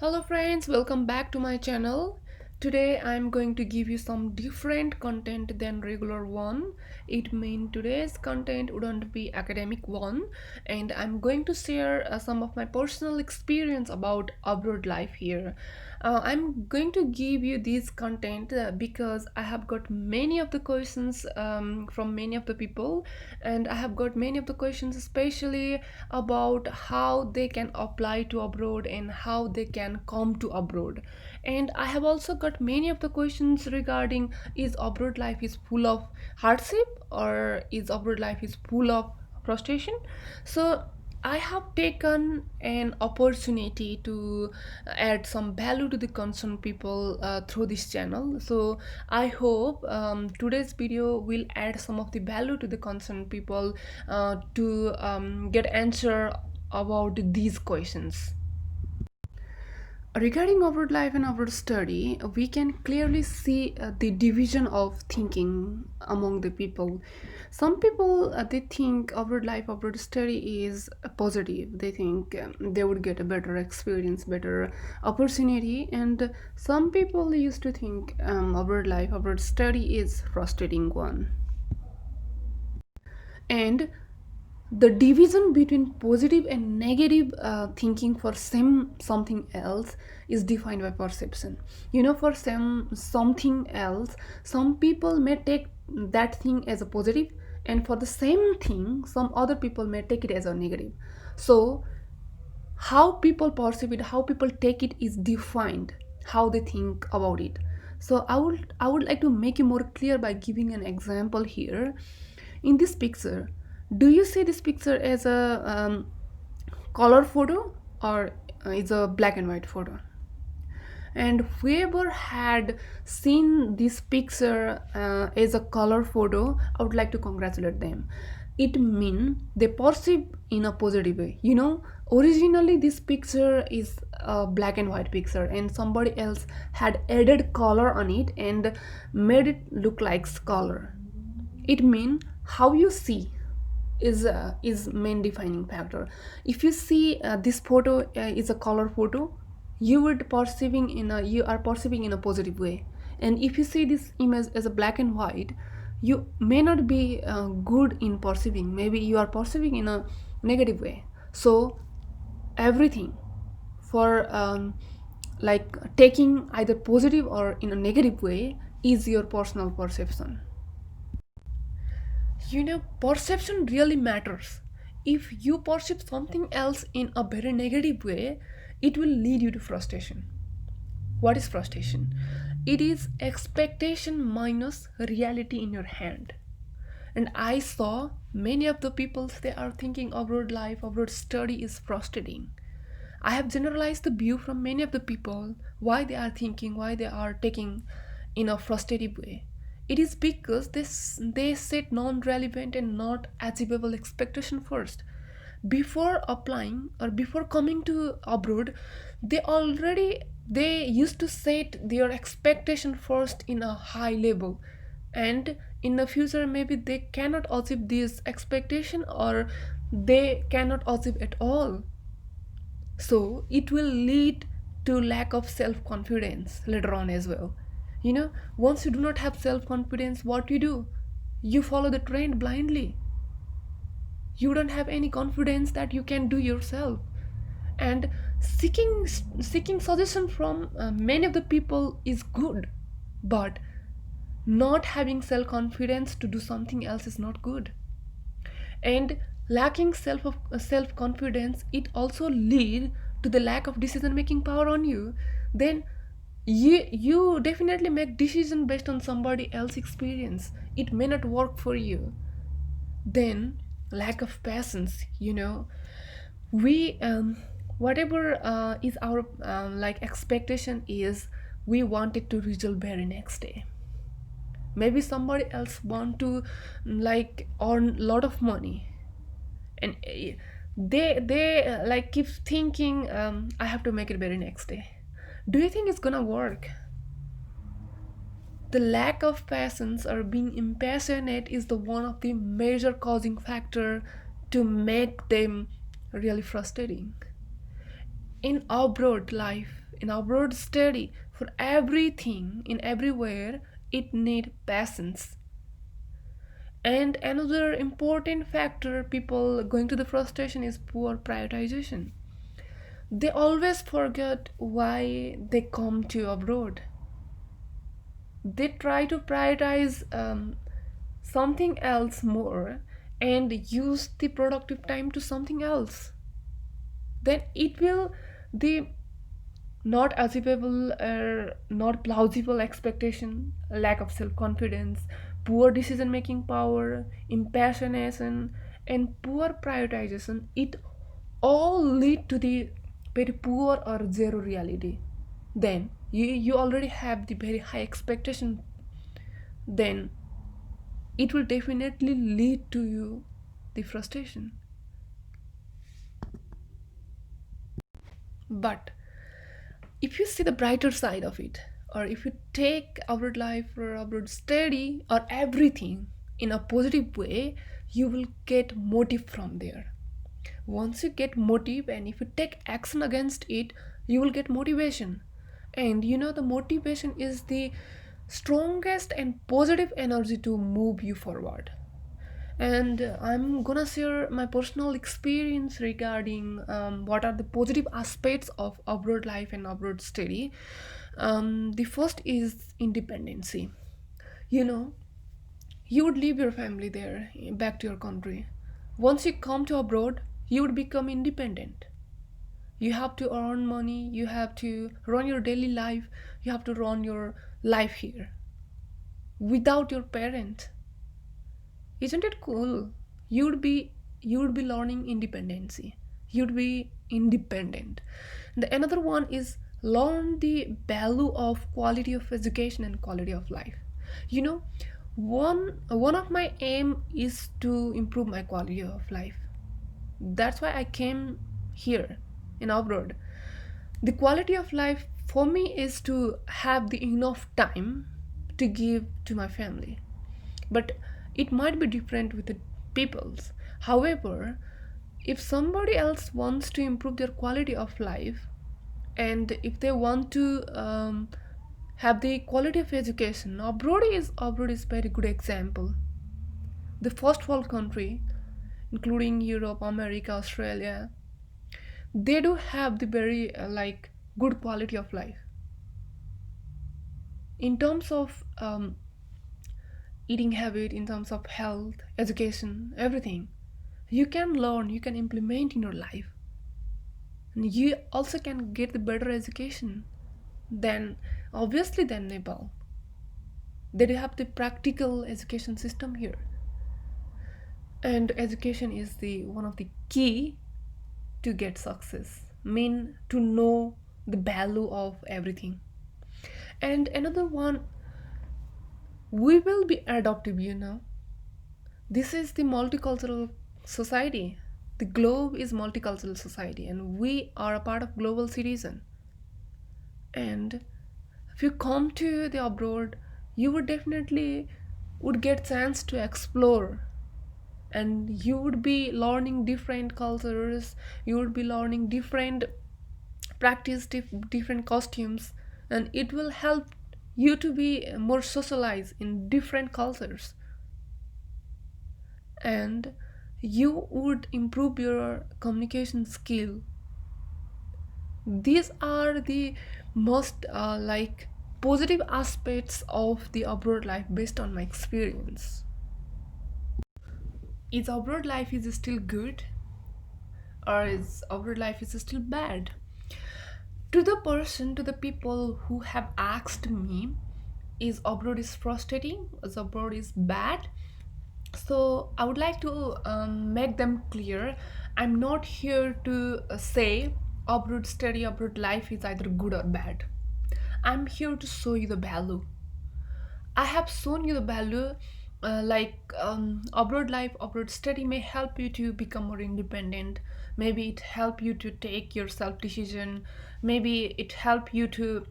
Hello friends, welcome back to my channel. Today I'm going to give you some different content than regular one. It means today's content wouldn't be academic one, and I'm going to share some of my personal experience about abroad life here. I'm going to give you this content because I have got many of the questions from many of the people, and I have got many of the questions especially about how they can apply to abroad and how they can come to abroad. And I have also got many of the questions regarding, is abroad life is full of hardship or is abroad life is full of frustration. So I have taken an opportunity to add some value to the concerned people through this channel. So I hope today's video will add some of the value to the concerned people to get answer about these questions. Regarding abroad life and abroad study, we can clearly see the division of thinking among the people. Some people they think abroad life, abroad study is positive. They think they would get a better experience, better opportunity, and some people used to think abroad life, abroad study is frustrating one. And the division between positive and negative thinking for something else is defined by perception. For something else, some people may take that thing as a positive, and for the same thing some other people may take it as a negative. So how people perceive it, how people take it is defined how they think about it. So I would like to make it more clear by giving an example here. In this picture, do you see this picture as a color photo, or is a black and white photo? And whoever had seen this picture as a color photo, I would like to congratulate them. It means they perceive in a positive way. Originally this picture is a black and white picture, and somebody else had added color on it and made it look like color. It means how you see is main defining factor. If you see this photo is a color photo, you are perceiving in a positive way. And if you see this image as a black and white, you may not be good in perceiving, maybe you are perceiving in a negative way. So everything for like taking either positive or in a negative way is your personal perception. Perception really matters. If you perceive something else in a very negative way, it will lead you to frustration. What is frustration? It is expectation minus reality in your hand. And I saw many of the people, they are thinking abroad life, abroad study is frustrating. I have generalized the view from many of the people why they are thinking, why they are taking in a frustrative way. It is because they set non-relevant and not achievable expectation first. Before applying or before coming to abroad, they used to set their expectation first in a high level, and in the future maybe they cannot achieve this expectation or they cannot achieve at all. So it will lead to lack of self-confidence later on as well. Once you do not have self-confidence, what you do, you follow the trend blindly. You don't have any confidence that you can do yourself. And seeking suggestion from many of the people is good, but not having self-confidence to do something else is not good. And lacking self confidence, it also lead to the lack of decision making power on you. Then you definitely make decision based on somebody else experience, it may not work for you. Then lack of patience. We whatever is our like expectation is, we want it to result very next day. Maybe somebody else want to like earn lot of money, and they like keep thinking, I have to make it very next day. Do you think it's gonna work? The lack of patience or being impassionate is the one of the major causing factor to make them really frustrating. In abroad life, in abroad study, for everything in everywhere, it need patience. And another important factor people going to the frustration is poor prioritization. They always forget why they come to abroad. They try to prioritize something else more and use the productive time to something else. Then it will the not achievable or not plausible expectation, lack of self-confidence, poor decision making power, impassionation, and poor prioritization, it all lead to the very poor or zero reality. Then you already have the very high expectation, then it will definitely lead to you the frustration. But if you see the brighter side of it, or if you take abroad life or abroad study or everything in a positive way, you will get motive from there. Once you get motive and if you take action against it, you will get motivation. And the motivation is the strongest and positive energy to move you forward. And I'm gonna share my personal experience regarding what are the positive aspects of abroad life and abroad study. The first is independency. You know, you would leave your family there, back to your country. Once you come to abroad, you would become independent. You have to earn money, you have to run your daily life, you have to run your life here without your parent. Isn't it cool? You'd be learning independency. You'd be independent. The another one is learn the value of quality of education and quality of life. You know, one of my aim is to improve my quality of life. That's why I came here in abroad. The quality of life for me is to have the enough time to give to my family, but it might be different with the people's. However, if somebody else wants to improve their quality of life, and if they want to have the quality of education, abroad is very good example. The first world country, including Europe, America, Australia, they do have the very good quality of life in terms of eating habit, in terms of health, education, everything. You can learn, you can implement in your life, and you also can get the better education than obviously than Nepal. They do have the practical education system here, and education is the one of the key to get success. Mean to know the value of everything. And another one, we will be adaptive. This is the multicultural society. The globe is multicultural society and we are a part of global citizen. And if you come to the abroad, you would definitely would get chance to explore, and you would be learning different cultures, you would be learning different practice, different costumes, and it will help you to be more socialized in different cultures, and you would improve your communication skill. These are the most positive aspects of the abroad life based on my experience. Is abroad life is still good, or is abroad life is still bad? To the people who have asked me, is abroad is frustrating, is abroad is bad, so I would like to make them clear. I'm not here to say abroad study, abroad life is either good or bad. I'm here to show you the value. I have shown you the value. Abroad life, abroad study may help you to become more independent. Maybe it help you to take your self decision. Maybe it help you to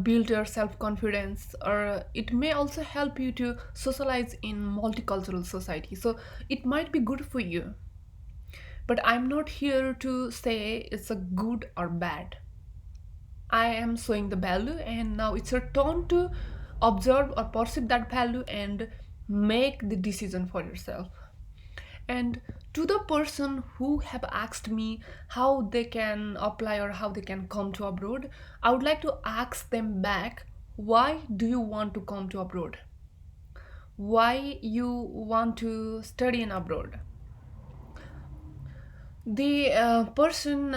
build your self confidence, or it may also help you to socialize in multicultural society. So it might be good for you. But I'm not here to say it's a good or bad. I am showing the value, and now it's your turn to observe or perceive that value and make the decision for yourself. And to the person who have asked me how they can apply or how they can come to abroad, I would like to ask them back, why do you want to come to abroad? Why you want to study in abroad? The person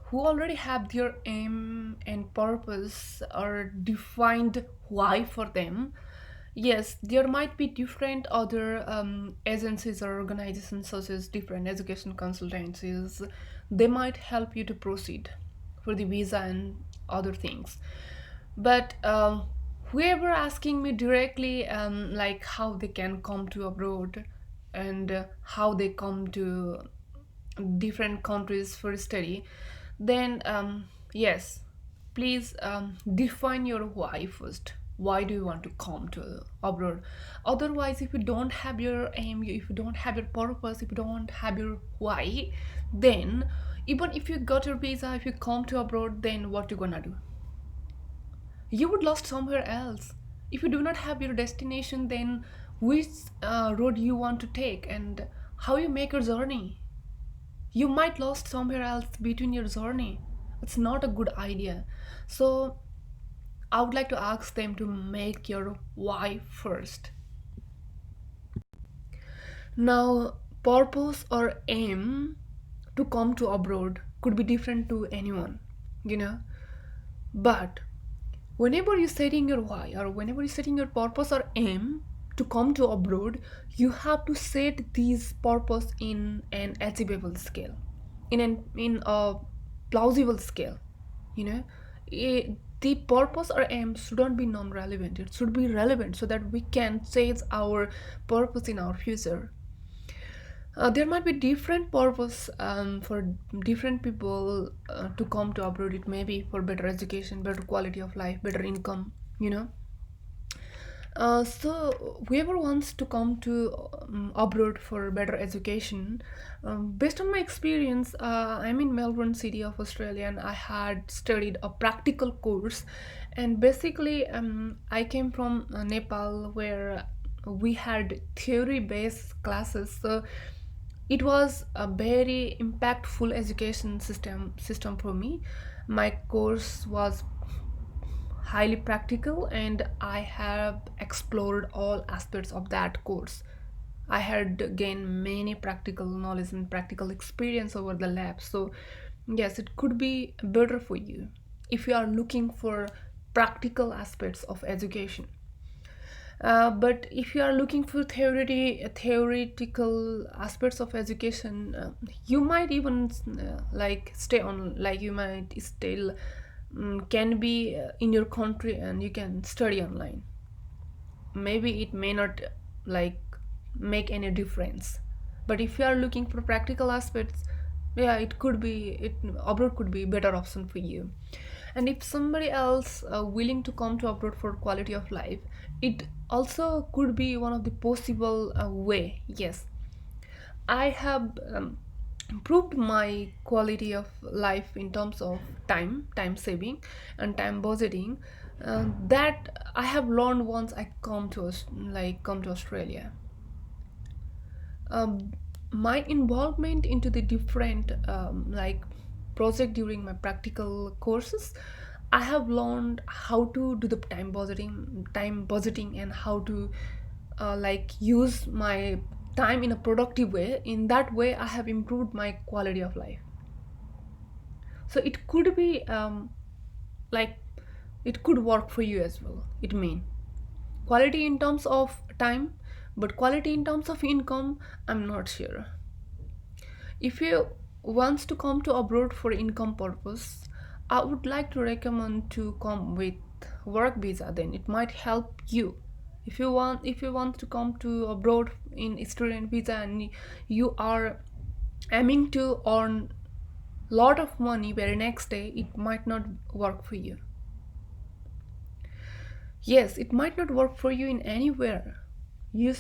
who already have their aim and purpose or defined why for them, yes, there might be different other agencies or organizations such as different education consultancies. They might help you to proceed for the visa and other things. But whoever asking me directly, like how they can come to abroad and how they come to different countries for study, then yes, please define your why first. Why do you want to come to abroad? Otherwise, if you don't have your aim, if you don't have your purpose, if you don't have your why, then even if you got your visa, if you come to abroad, then what you gonna do? You would lost somewhere else. If you do not have your destination, then which road you want to take and how you make your journey? You might lost somewhere else between your journey. It's not a good idea. So I would like to ask them to make your why first. Now, purpose or aim to come to abroad could be different to anyone, you know. But whenever you're setting your why or whenever you're setting your purpose or aim to come to abroad, you have to set these purpose in an achievable scale, in a plausible scale. You know, the purpose or aim shouldn't be non-relevant. It should be relevant so that we can chase our purpose in our future. There might be different purpose for different people to come to abroad. It may be for better education, better quality of life, better income, you know. So whoever wants to come to abroad for better education, based on my experience, I'm in Melbourne City of Australia, and I had studied a practical course, and basically, I came from Nepal, where we had theory-based classes. So it was a very impactful education system for me. My course was highly practical, and I have explored all aspects of that course. I had gained many practical knowledge and practical experience over the lab. So yes, it could be better for you if you are looking for practical aspects of education. But if you are looking for theoretical aspects of education, you might even like stay on, like you might still can be in your country and you can study online. Maybe it may not like make any difference, but if you are looking for practical aspects, yeah, it could be, it abroad could be better option for you. And if somebody else willing to come to abroad for quality of life, it also could be one of the possible way. Yes, I have improved my quality of life in terms of time saving and time budgeting, that I have learned once I come to Australia. um, my involvement into the different project during my practical courses, I have learned how to do the time budgeting and how to use my time in a productive way. In that way, I have improved my quality of life. So it could be like it could work for you as well. It mean quality in terms of time, but quality in terms of income, I'm not sure. If you wants to come to abroad for income purpose, I would like to recommend to come with work visa. Then it might help you. If you want to come to abroad in student visa and you are aiming to earn lot of money very next day, it might not work for you. Yes, it might not work for you in anywhere.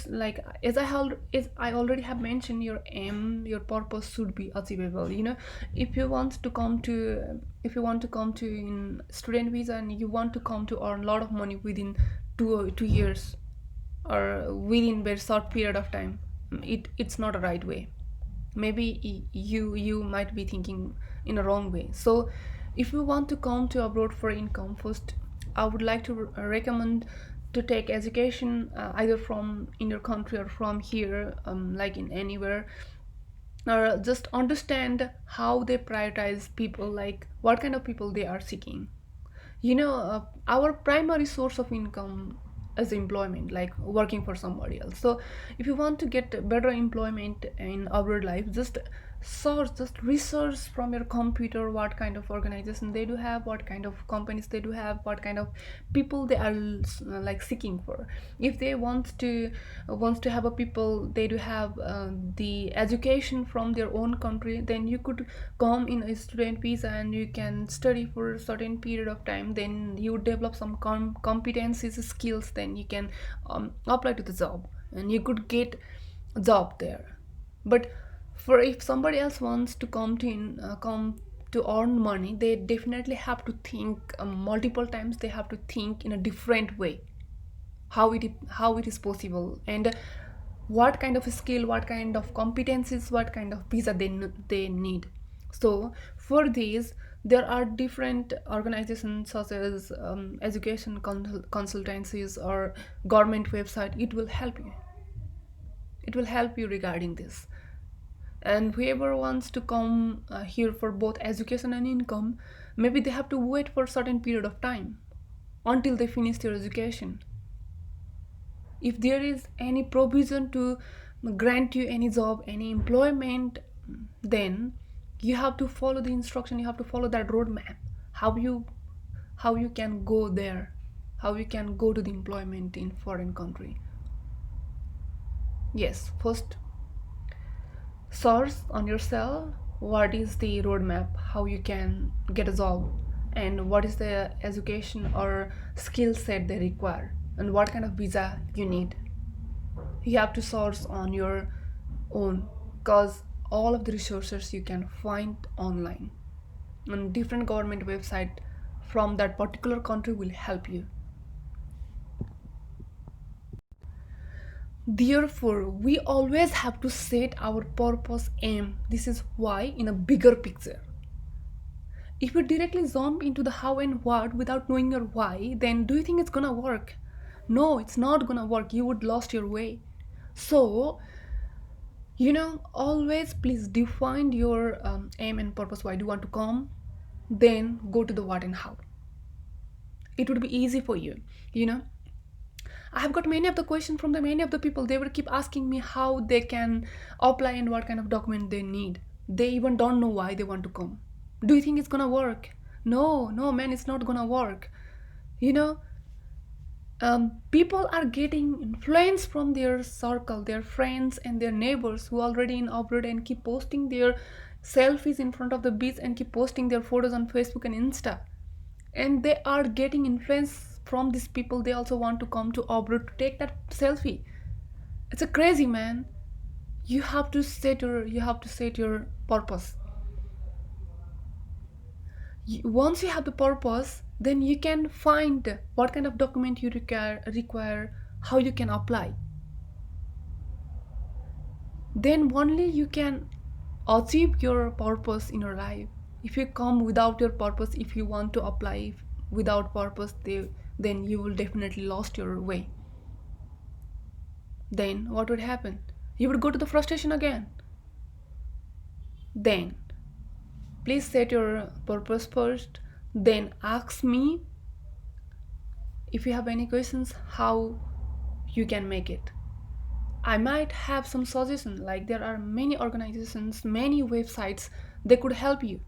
Like as I already have mentioned, your aim, your purpose should be achievable. If you want to come to if you want to come to in student visa and you want to come to earn a lot of money within 2 years or within very short period of time, it's not a right way. Maybe you might be thinking in a wrong way. So if you want to come to abroad for income, first I would like to recommend to take education, either from in your country or from here, like in anywhere, or just understand how they prioritize people, like what kind of people they are seeking. Our primary source of income is employment, like working for somebody else. So if you want to get better employment in our life, just research from your computer what kind of organization they do have, what kind of companies they do have, what kind of people they are like seeking for. If they wants to have a people, they do have the education from their own country, then you could come in a student visa and you can study for a certain period of time. Then you develop some competencies, skills, then you can apply to the job and you could get a job there. But for if somebody else wants to come to earn money, they definitely have to think multiple times. They have to think in a different way, how it is possible, and what kind of skill, what kind of competencies, what kind of visa they need. So for these, there are different organizations such as education consultancies or government website. It will help you regarding this. And whoever wants to come here for both education and income, maybe they have to wait for a certain period of time until they finish their education. If there is any provision to grant you any job, any employment, then you have to follow the instruction, you have to follow that roadmap, how you can go there, how you can go to the employment in foreign country. Yes, first source on yourself what is the roadmap, how you can get a job, and what is the education or skill set they require, and what kind of visa you need. You have to source on your own, because all of the resources you can find online on different government website from that particular country will help you. Therefore, we always have to set our purpose aim. This is why in a bigger picture. If you directly jump into the how and what without knowing your why, then do you think it's gonna work? No, it's not gonna work. You would lost your way. So, always please define your aim and purpose. Why do you want to come? Then go to the what and how. It would be easy for you. You know, I have got many of the questions from the many of the people. They will keep asking me how they can apply and what kind of document they need. They even don't know why they want to come. Do you think it's gonna work? No, no, man, it's not gonna work. You know, people are getting influence from their circle, their friends and their neighbors who already in abroad and keep posting their selfies in front of the beach and keep posting their photos on Facebook and Insta. And they are getting influence from these people. They also want to come to abroad to take that selfie. It's a crazy, man. You have to set your purpose. Once you have the purpose, then you can find what kind of document you require, how you can apply. Then only you can achieve your purpose in your life. If you come without your purpose, if you want to apply without purpose, then you will definitely lost your way. Then what would happen? You would go to the frustration again. Then please set your purpose first, then ask me if you have any questions how you can make it. I might have some suggestions, like there are many organizations, many websites, they could help you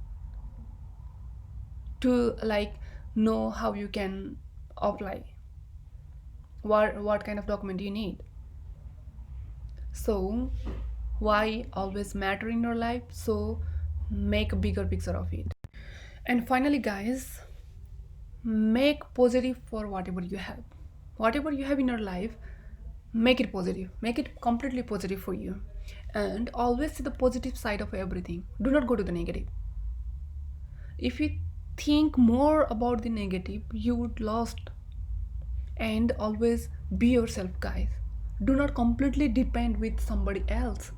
to like know how you can apply, what kind of document you need. So why always matter in your life? So make a bigger picture of it. And finally, guys, make positive for whatever you have in your life. make it positive, make it completely positive for you, and always see the positive side of everything. Do not go to the negative. If you think more about the negative, you would lost. And always be yourself, guys. Do not completely depend with somebody else.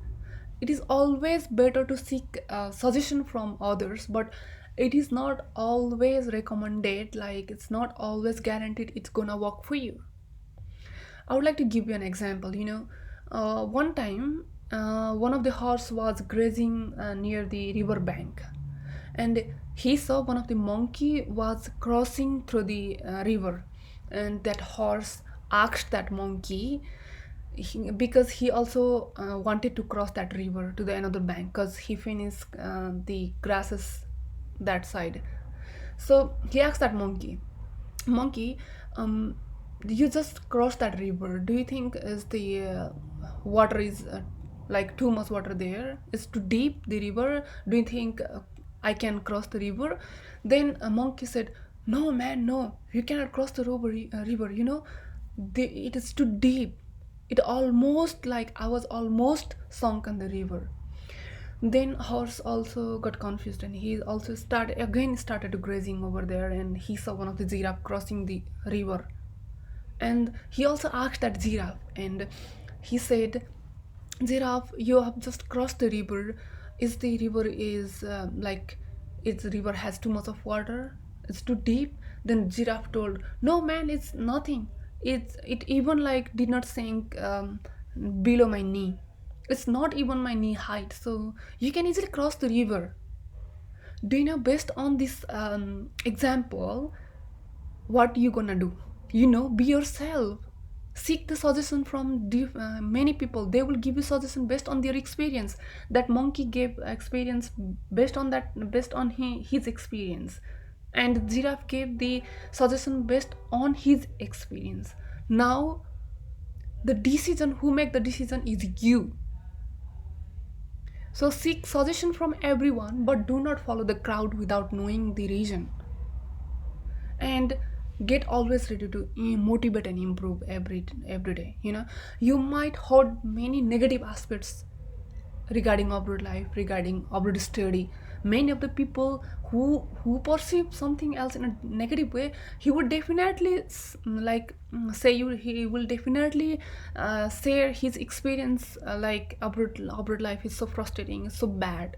It is always better to seek suggestion from others, but it is not always recommended, like it's not always guaranteed it's gonna work for you. I would like to give you an example. One time, one of the horse was grazing near the river bank, and he saw one of the monkey was crossing through the river, and that horse asked that monkey, because he also wanted to cross that river to the another bank, because he finished the grasses that side. So he asked that monkey, you just crossed that river. Do you think is the water is like too much water there? Is too deep the river? Do you think I can cross the river? Then a monkey said, "No, man, no. You cannot cross the river. It is too deep. It almost like I was almost sunk in the river." Then horse also got confused, and he also started grazing over there, and he saw one of the giraffe crossing the river. And he also asked that giraffe, and he said, "Giraffe, you have just crossed the river. Is the river is like its river has too much of water? It's too deep?" Then giraffe told, "No, man, it's nothing. It even like did not sink below my knee. It's not even my knee height, so you can easily cross the river." Do you know, based on this example, what you gonna do? Be yourself. Seek the suggestion from many people. They will give you suggestion based on their experience. That monkey gave experience based on his experience, and giraffe gave the suggestion based on his experience. Now the decision, who make the decision, is you. So seek suggestion from everyone, but do not follow the crowd without knowing the reason. And get always ready to motivate and improve every day. You might hold many negative aspects regarding abroad life, regarding abroad study. Many of the people who perceive something else in a negative way, he would definitely say you he will definitely share his experience, like abroad life is so frustrating, so bad.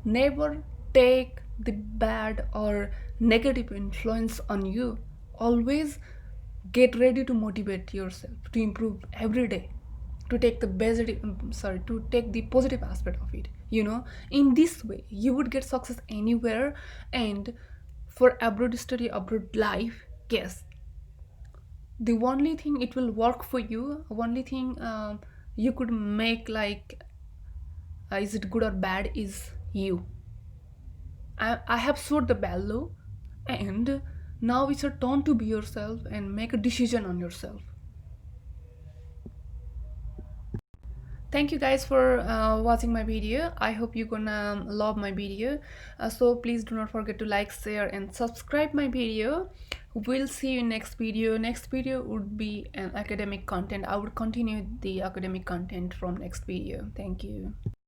Never take the bad or negative influence on you. Always get ready to motivate yourself to improve every day, to take the to take the positive aspect of it. In this way you would get success anywhere. And for abroad study, abroad life, yes, the only thing it will work for you, only thing you could make like, is it good or bad, is you. I have showed the value, and now it's your turn to be yourself and make a decision on yourself. Thank you guys for watching my video. I hope you're gonna love my video. So please do not forget to like, share, and subscribe my video. We'll see you in next video. Next video would be an academic content. I would continue the academic content from next video. Thank you.